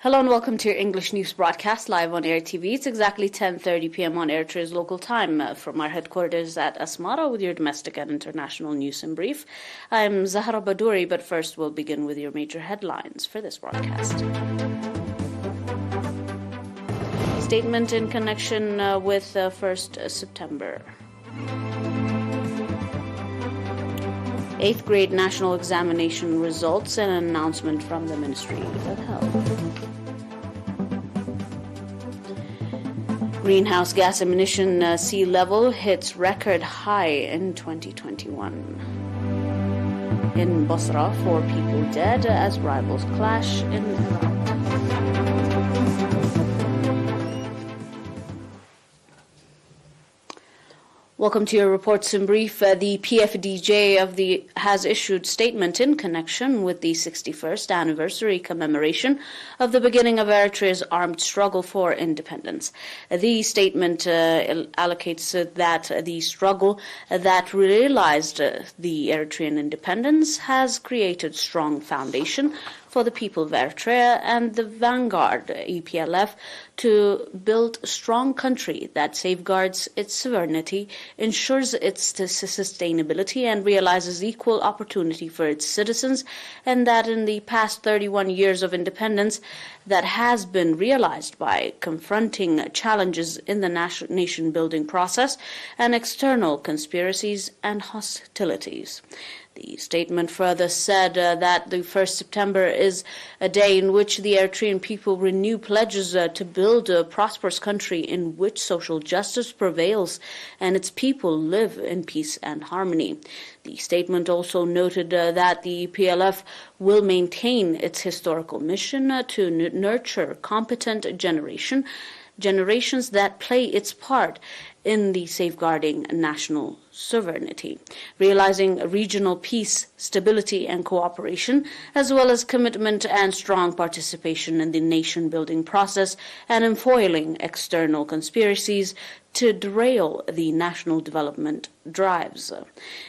Hello and welcome to your English news broadcast live on ERi-TV. It's exactly 10:30 p.m. on Eritrea's local time from our headquarters at Asmara with your domestic and international news in brief. I'm Zahra Badouri, but first we'll begin with your major headlines for this broadcast. Statement in connection with 1st September. 8th grade national examination results and an announcement from the Ministry of Health. Greenhouse gas emission sea level hits record high in 2021. In Basra, 4 people dead as rivals clash in Iraq. Welcome to your reports in brief. The PFDJ has issued statement in connection with the 61st anniversary commemoration of the beginning of Eritrea's armed struggle for independence. The statement allocates that the struggle that realized the Eritrean independence has created strong foundation for the people of Eritrea and the vanguard, EPLF, to build a strong country that safeguards its sovereignty, ensures its sustainability, and realizes equal opportunity for its citizens, and that in the past 31 years of independence that has been realized by confronting challenges in the nation-building process and external conspiracies and hostilities. The statement further said that the 1st September is a day in which the Eritrean people renew pledges to build a prosperous country in which social justice prevails and its people live in peace and harmony. The statement also noted that the PLF will maintain its historical mission to nurture competent generations that play its part in the safeguarding national sovereignty, realizing regional peace, stability, and cooperation, as well as commitment and strong participation in the nation-building process and in foiling external conspiracies to derail the national development drives.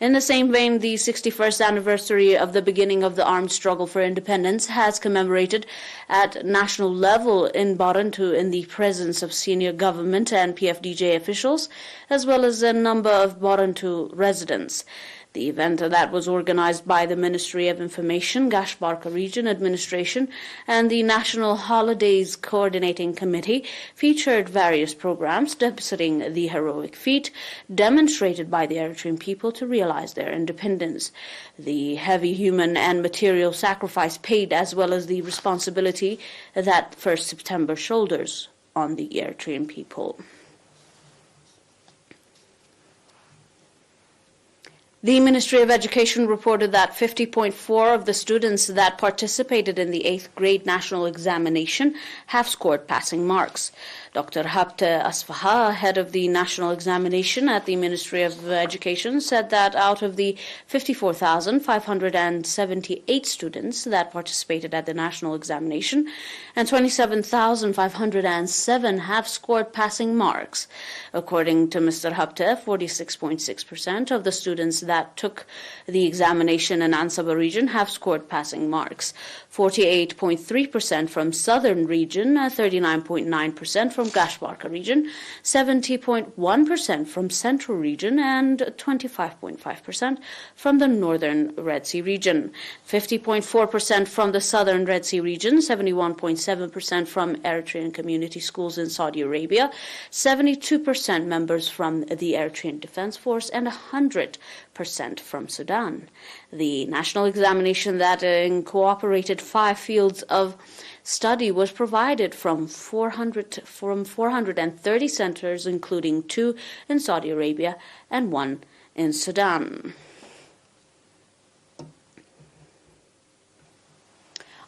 In the same vein, the 61st anniversary of the beginning of the armed struggle for independence has commemorated at national level in Barantu in the presence of senior government and PFDJ officials, as well as a number of Barantu residents. The event that was organized by the Ministry of Information, Gashbarka Region Administration, and the National Holidays Coordinating Committee featured various programs depicting the heroic feat demonstrated by the Eritrean people to realize their independence, the heavy human and material sacrifice paid, as well as the responsibility that 1st September shoulders on the Eritrean people. The Ministry of Education reported that 50.4% of the students that participated in the 8th grade national examination have scored passing marks. Dr. Habte Asfaha, head of the national examination at the Ministry of Education, said that out of the 54,578 students that participated at the national examination, and 27,507 have scored passing marks. According to Mr. Habte, 46.6% of the students that took the examination in Ansaba region have scored passing marks. 48.3% from Southern region, 39.9% from Gashbarka region, 70.1% from Central region, and 25.5% from the Northern Red Sea region. 50.4% from the Southern Red Sea region, 71.7% from Eritrean community schools in Saudi Arabia, 72% members from the Eritrean Defense Force, and 100% from Sudan. The national examination that incorporated 5 fields of study was provided from 430 centers, including 2 in Saudi Arabia and 1 in Sudan.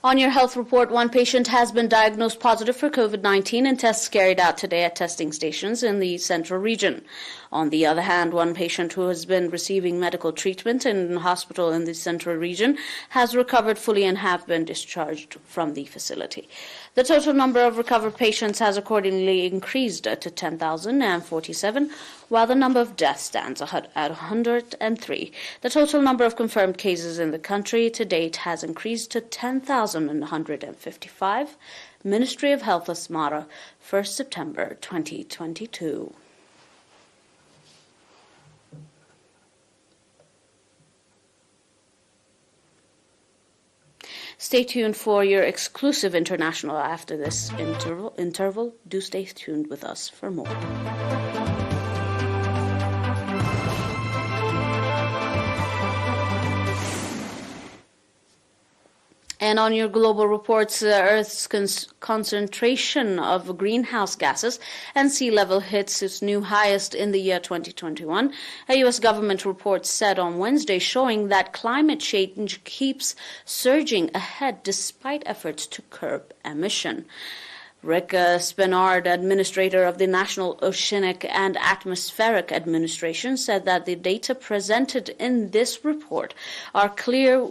On your health report, 1 patient has been diagnosed positive for COVID-19 in tests carried out today at testing stations in the central region. On the other hand, 1 patient who has been receiving medical treatment in a hospital in the central region has recovered fully and have been discharged from the facility. The total number of recovered patients has accordingly increased to 10,047, while the number of deaths stands at 103. The total number of confirmed cases in the country to date has increased to 10,155. Ministry of Health Asmara, 1st September 2022. Stay tuned for your exclusive international after this interval. Do stay tuned with us for more. And on your global reports, Earth's concentration of greenhouse gases and sea level hits its new highest in the year 2021. A U.S. government report said on Wednesday, showing that climate change keeps surging ahead despite efforts to curb emission. Rick Spenard, administrator of the National Oceanic and Atmospheric Administration, said that the data presented in this report are clear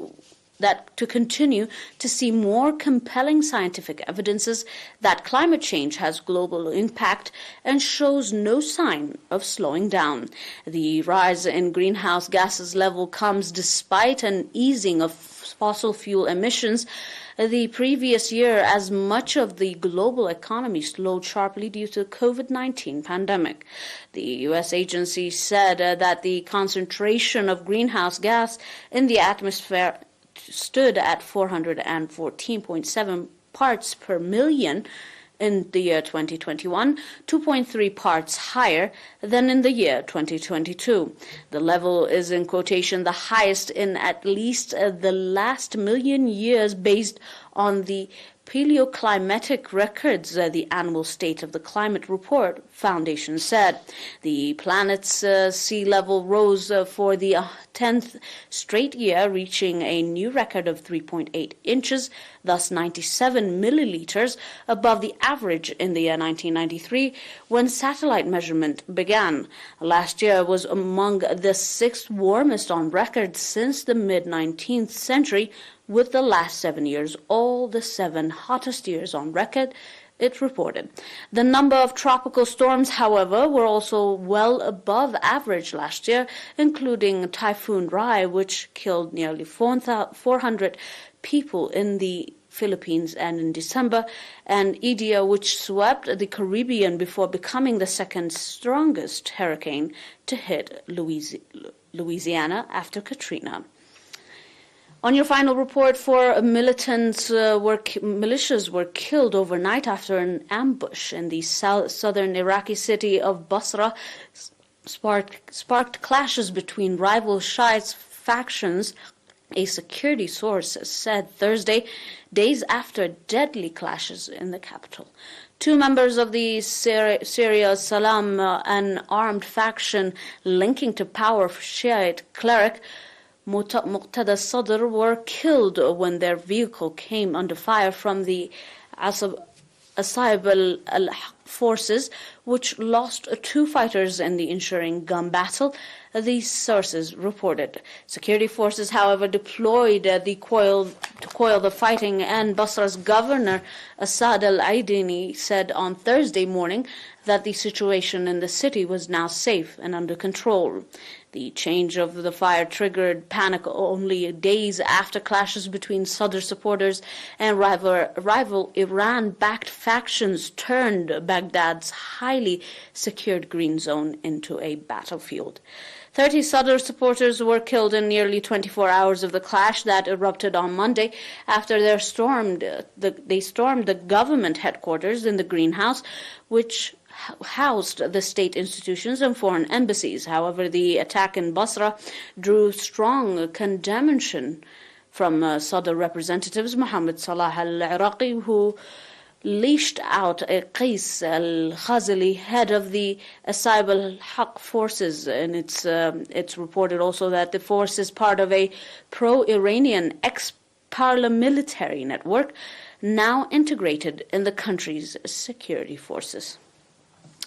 that to continue to see more compelling scientific evidences that climate change has global impact and shows no sign of slowing down. The rise in greenhouse gases level comes despite an easing of fossil fuel emissions the previous year, as much of the global economy slowed sharply due to the COVID-19 pandemic. The U.S. agency said that the concentration of greenhouse gas in the atmosphere stood at 414.7 parts per million in the year 2021, 2.3 parts higher than in the year 2022. The level is, in quotation, the highest in at least the last million years based on the paleoclimatic records, the annual State of the Climate Report Foundation said. The planet's sea level rose for the 10th straight year, reaching a new record of 3.8 inches, thus 97 milliliters above the average in the year 1993, when satellite measurement began. Last year was among the sixth warmest on record since the mid-19th century, with the last 7 years all the 7 hottest years on record, it reported. The number of tropical storms, however, were also well above average last year, including Typhoon Rai, which killed nearly 400 people in the Philippines and in December, and Idia, which swept the Caribbean before becoming the second strongest hurricane to hit Louisiana after Katrina. On your final report, 4 militias were killed overnight after an ambush in the southern Iraqi city of Basra sparked clashes between rival Shiite factions, a security source said Thursday, days after deadly clashes in the capital. 2 members of the Syria Salam, an armed faction linking to powerful Shiite cleric Muqtada Sadr, were killed when their vehicle came under fire from the Asayib al-Haq forces, which lost 2 fighters in the ensuing gun battle, these sources reported. Security forces, however, deployed to quell the fighting, and Basra's governor Asad al-Aidini said on Thursday morning that the situation in the city was now safe and under control. The change of the fire triggered panic only days after clashes between Sadr supporters and rival Iran-backed factions turned Baghdad's highly secured green zone into a battlefield. 30 Sadr supporters were killed in nearly 24 hours of the clash that erupted on Monday after they stormed the government headquarters in the Greenhouse, which housed the state institutions and foreign embassies. However, the attack in Basra drew strong condemnation from Sadr representatives Mohammed Salah al-Iraqi, who leashed out Qais al-Khazali, head of the Asayib al-Haq forces. And it's reported also that the force is part of a pro-Iranian ex-paramilitary network now integrated in the country's security forces.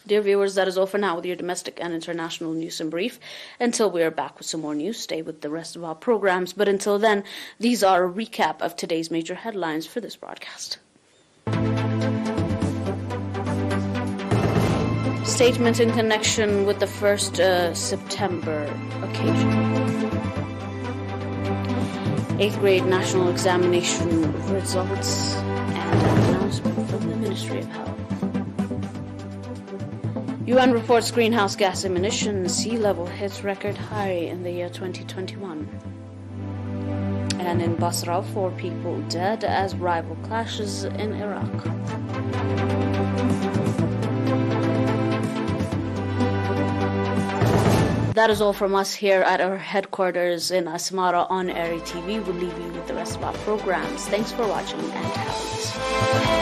Dear viewers, that is all for now with your domestic and international news in brief. Until we are back with some more news, stay with the rest of our programs. But until then, these are a recap of today's major headlines for this broadcast. Statement in connection with the 1st September occasion. 8th grade national examination results and an announcement for Ministry of Health. UN reports greenhouse gas emissions, sea level hits record high in the year 2021. And in Basra, 4 people dead as rival clashes in Iraq. That is all from us here at our headquarters in Asmara on ERi-TV. We'll leave you with the rest of our programs. Thanks for watching and have a nice day.